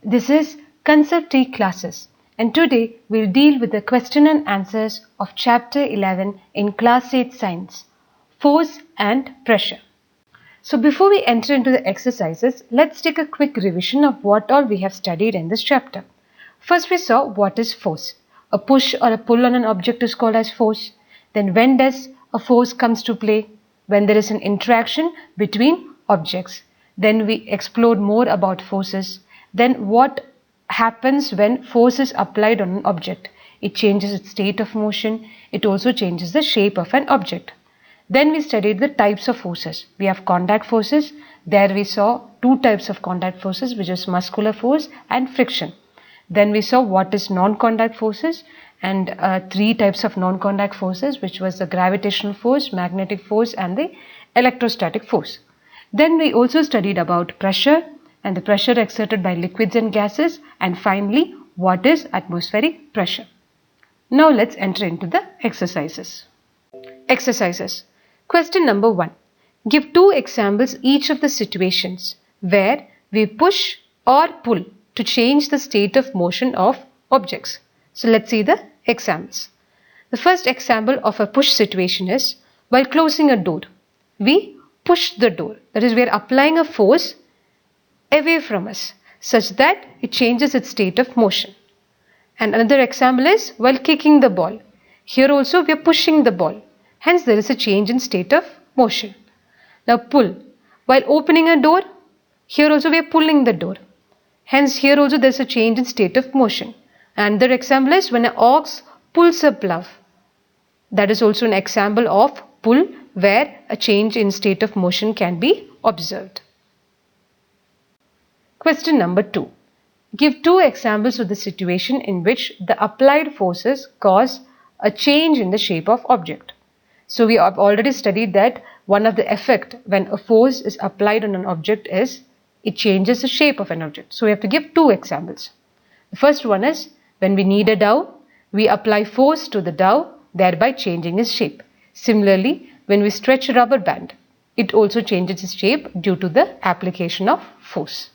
This is Concept T classes, and today we'll deal with the question and answers of chapter 11 in class 8 science, force and pressure. So before we enter into the exercises, let's take a quick revision of what all we have studied in this chapter. First we saw what is force. A push or a pull on an object is called as force. Then when does a force comes to play? When there is an interaction between objects. Then we explored more about forces. Then what happens when force is applied on an object? It changes its state of motion. It also changes the shape of an object. Then we studied the types of forces. We have contact forces. There we saw two types of contact forces, which is muscular force and friction. Then we saw what is non-contact forces and three types of non-contact forces, which was the gravitational force, magnetic force and the electrostatic force. Then we also studied about pressure and the pressure exerted by liquids and gases, and finally what is atmospheric pressure. Now let's enter into the exercises. Exercises. Question number 1. Give two examples each of the situations where we push or pull to change the state of motion of objects. So let's see the examples. The first example of a push situation is while closing a door. We push the door. That is, we are applying a force away from us such that it changes its state of motion. And another example is while kicking the ball. Here also we are pushing the ball. Hence there is a change in state of motion. Now pull. While opening a door, here also we are pulling the door. Hence here also there is a change in state of motion. Another example is when an ox pulls a plough. That is also an example of pull where a change in state of motion can be observed. Question number 2. Give two examples of the situation in which the applied forces cause a change in the shape of object. So we have already studied that one of the effect when a force is applied on an object is it changes the shape of an object. So we have to give two examples. The first one is when we knead a dough, we apply force to the dough, thereby changing its shape. Similarly, when we stretch a rubber band, it also changes its shape due to the application of force.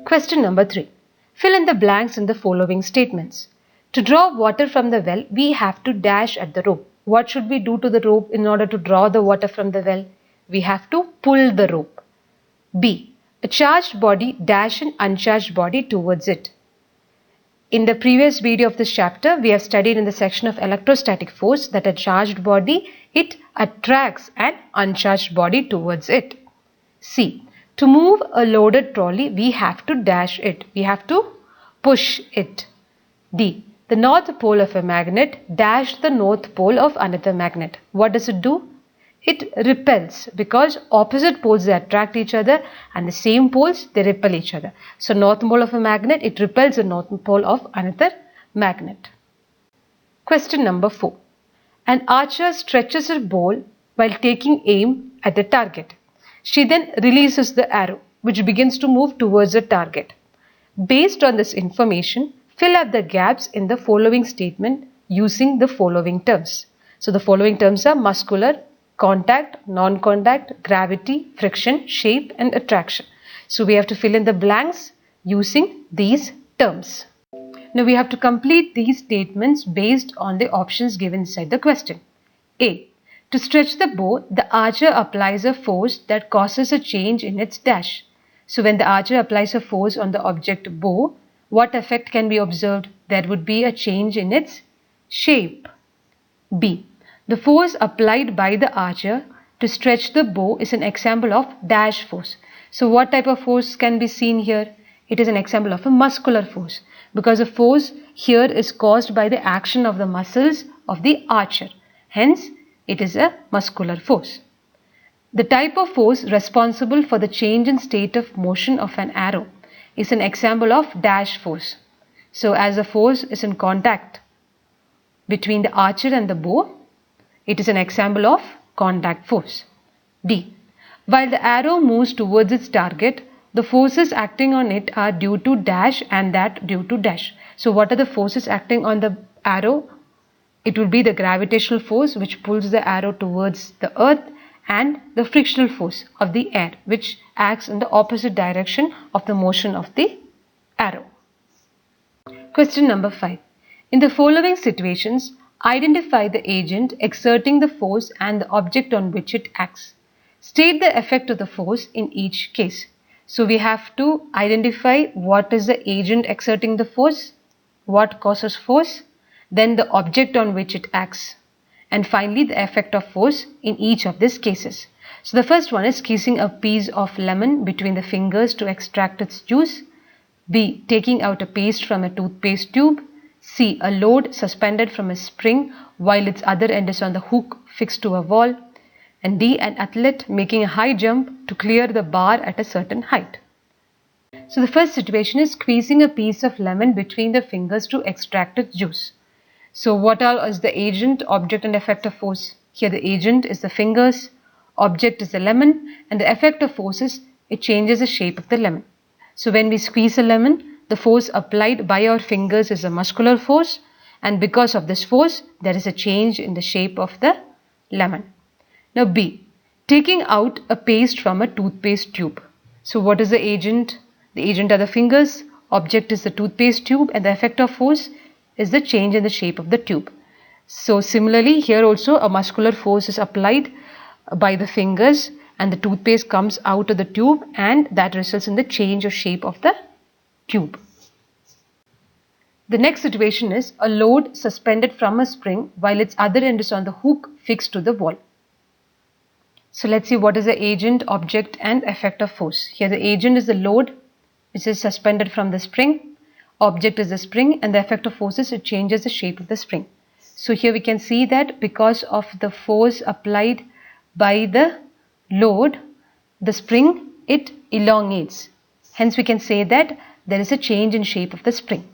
Question number 3. Fill in the blanks in the following statements. To draw water from the well, we have to dash at the rope. What should we do to the rope in order to draw the water from the well? We have to pull the rope. B. A charged body dash an uncharged body towards it. In the previous video of this chapter, we have studied in the section of electrostatic force that a charged body, it attracts an uncharged body towards it. C. To move a loaded trolley, we have to dash it. We have to push it. D. The north pole of a magnet dash the north pole of another magnet. What does it do? It repels because opposite poles they attract each other and the same poles they repel each other. So north pole of a magnet, it repels the north pole of another magnet. Question number 4. An archer stretches her bow while taking aim at the target. She then releases the arrow which begins to move towards the target. Based on this information, fill up the gaps in the following statement using the following terms. So the following terms are muscular, contact, non-contact, gravity, friction, shape and attraction. So we have to fill in the blanks using these terms. Now we have to complete these statements based on the options given inside the question. A. To stretch the bow, the archer applies a force that causes a change in its dash. So when the archer applies a force on the object bow, what effect can be observed? There would be a change in its shape. B. The force applied by the archer to stretch the bow is an example of dash force. So what type of force can be seen here? It is an example of a muscular force because the force here is caused by the action of the muscles of the archer. Hence, it is a muscular force. The type of force responsible for the change in state of motion of an arrow is an example of dash force. So as the force is in contact between the archer and the bow, it is an example of contact force. D. While the arrow moves towards its target, the forces acting on it are due to dash and that due to dash. So what are the forces acting on the arrow? It will be the gravitational force which pulls the arrow towards the earth and the frictional force of the air which acts in the opposite direction of the motion of the arrow. Question number 5. In the following situations, identify the agent exerting the force and the object on which it acts. State the effect of the force in each case. So we have to identify what is the agent exerting the force, what causes force, then the object on which it acts, and finally the effect of force in each of these cases. So the first one is squeezing a piece of lemon between the fingers to extract its juice. B. Taking out a paste from a toothpaste tube. C. A load suspended from a spring while its other end is on the hook fixed to a wall. And D. An athlete making a high jump to clear the bar at a certain height. So the first situation is squeezing a piece of lemon between the fingers to extract its juice. So what all is the agent, object and effect of force? Here the agent is the fingers, object is the lemon, and the effect of force is it changes the shape of the lemon. So when we squeeze a lemon, the force applied by our fingers is a muscular force, and because of this force there is a change in the shape of the lemon. Now B. Taking out a paste from a toothpaste tube. So what is the agent? The agent are the fingers, object is the toothpaste tube, and the effect of force is the change in the shape of the tube. So similarly here also a muscular force is applied by the fingers and the toothpaste comes out of the tube, and that results in the change of shape of the tube. The next situation is a load suspended from a spring while its other end is on the hook fixed to the wall. So let's see what is the agent, object and effect of force. Here the agent is the load which is suspended from the spring, object is the spring, and the effect of force is it changes the shape of the spring. So here we can see that because of the force applied by the load, the spring, it elongates. Hence we can say that there is a change in shape of the spring.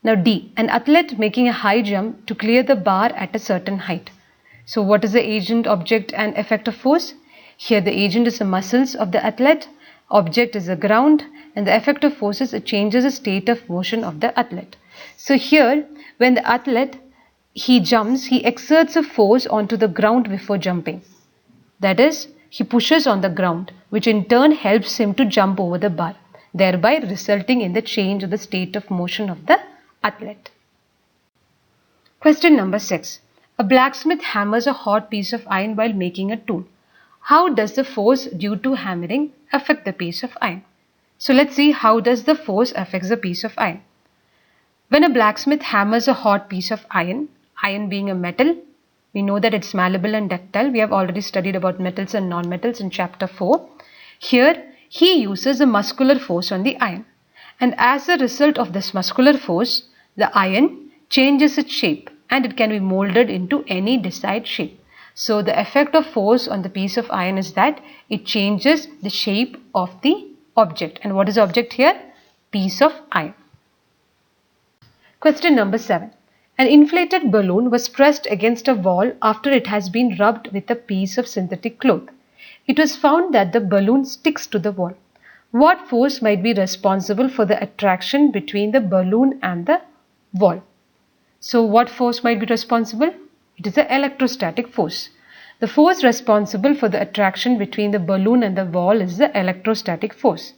Now D. An athlete making a high jump to clear the bar at a certain height. So what is the agent, object and effect of force? Here the agent is the muscles of the athlete, object is the ground, and the effect of force is it changes the state of motion of the athlete. So here when the athlete he jumps, he exerts a force onto the ground before jumping. That is, he pushes on the ground, which in turn helps him to jump over the bar, thereby resulting in the change of the state of motion of the athlete. Question number 6. A blacksmith hammers a hot piece of iron while making a tool. How does the force due to hammering affect the piece of iron? So let's see how does the force affects the piece of iron. When a blacksmith hammers a hot piece of iron, iron being a metal, we know that it's malleable and ductile. We have already studied about metals and non-metals in chapter 4. Here he uses a muscular force on the iron, and as a result of this muscular force, the iron changes its shape and it can be molded into any desired shape. So the effect of force on the piece of iron is that it changes the shape of the object. And what is the object here? Piece of iron. Question number 7. An inflated balloon was pressed against a wall after it has been rubbed with a piece of synthetic cloth. It was found that the balloon sticks to the wall. What force might be responsible for the attraction between the balloon and the wall? So what force might be responsible? It is the electrostatic force. The force responsible for the attraction between the balloon and the wall is the electrostatic force.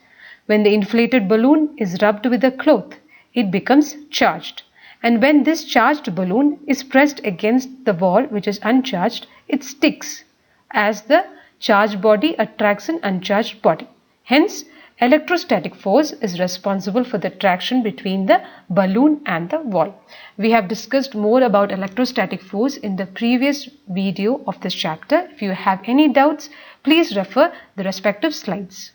When the inflated balloon is rubbed with a cloth, it becomes charged. And when this charged balloon is pressed against the wall which is uncharged, it sticks as the charged body attracts an uncharged body. Hence, electrostatic force is responsible for the attraction between the balloon and the wall. We have discussed more about electrostatic force in the previous video of this chapter. If you have any doubts, please refer the respective slides.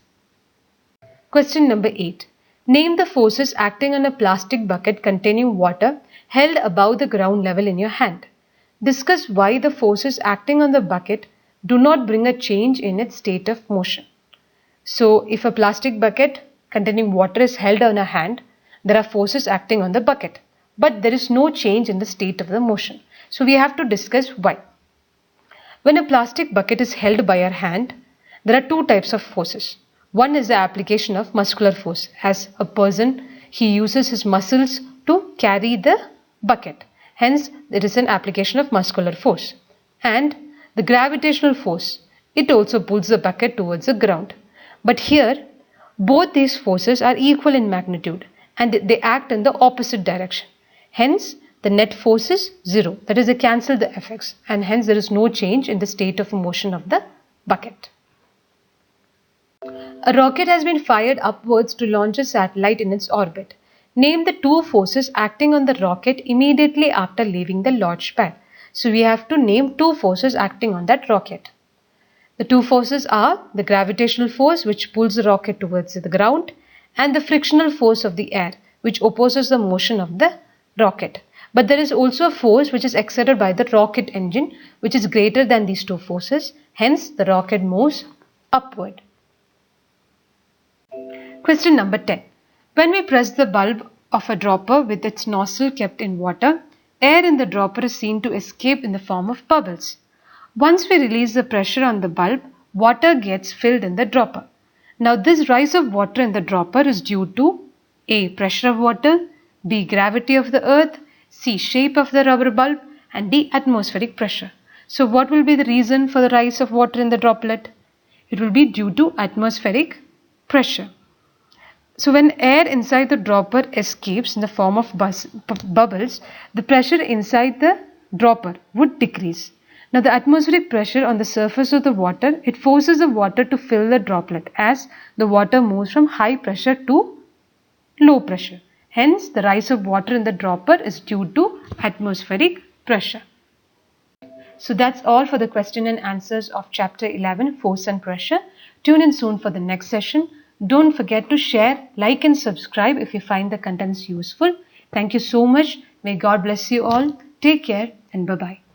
Question number 8. Name the forces acting on a plastic bucket containing water held above the ground level in your hand. Discuss why the forces acting on the bucket do not bring a change in its state of motion. So, if a plastic bucket containing water is held on a hand, there are forces acting on the bucket, but there is no change in the state of the motion. So, we have to discuss why. When a plastic bucket is held by our hand, there are two types of forces. One is the application of muscular force. As a person, he uses his muscles to carry the bucket. Hence, there is an application of muscular force. And the gravitational force, it also pulls the bucket towards the ground. But here, both these forces are equal in magnitude and they act in the opposite direction. Hence, the net force is 0. That is, they cancel the effects, and hence there is no change in the state of motion of the bucket. A rocket has been fired upwards to launch a satellite in its orbit. Name the two forces acting on the rocket immediately after leaving the launch pad. So we have to name two forces acting on that rocket. The two forces are the gravitational force, which pulls the rocket towards the ground, and the frictional force of the air, which opposes the motion of the rocket. But there is also a force which is exerted by the rocket engine, which is greater than these two forces. Hence, the rocket moves upward. Question number 10. When we press the bulb of a dropper with its nozzle kept in water, air in the dropper is seen to escape in the form of bubbles. Once we release the pressure on the bulb, water gets filled in the dropper. Now this rise of water in the dropper is due to A. Pressure of water, B. Gravity of the earth, C. Shape of the rubber bulb, and D. Atmospheric pressure. So what will be the reason for the rise of water in the droplet? It will be due to atmospheric pressure. So when air inside the dropper escapes in the form of bubbles, the pressure inside the dropper would decrease. Now the atmospheric pressure on the surface of the water, it forces the water to fill the droplet as the water moves from high pressure to low pressure. Hence, the rise of water in the dropper is due to atmospheric pressure. So that's all for the question and answers of chapter 11, Force and Pressure. Tune in soon for the next session. Don't forget to share, like and subscribe if you find the contents useful. Thank you so much. May God bless you all. Take care and bye-bye.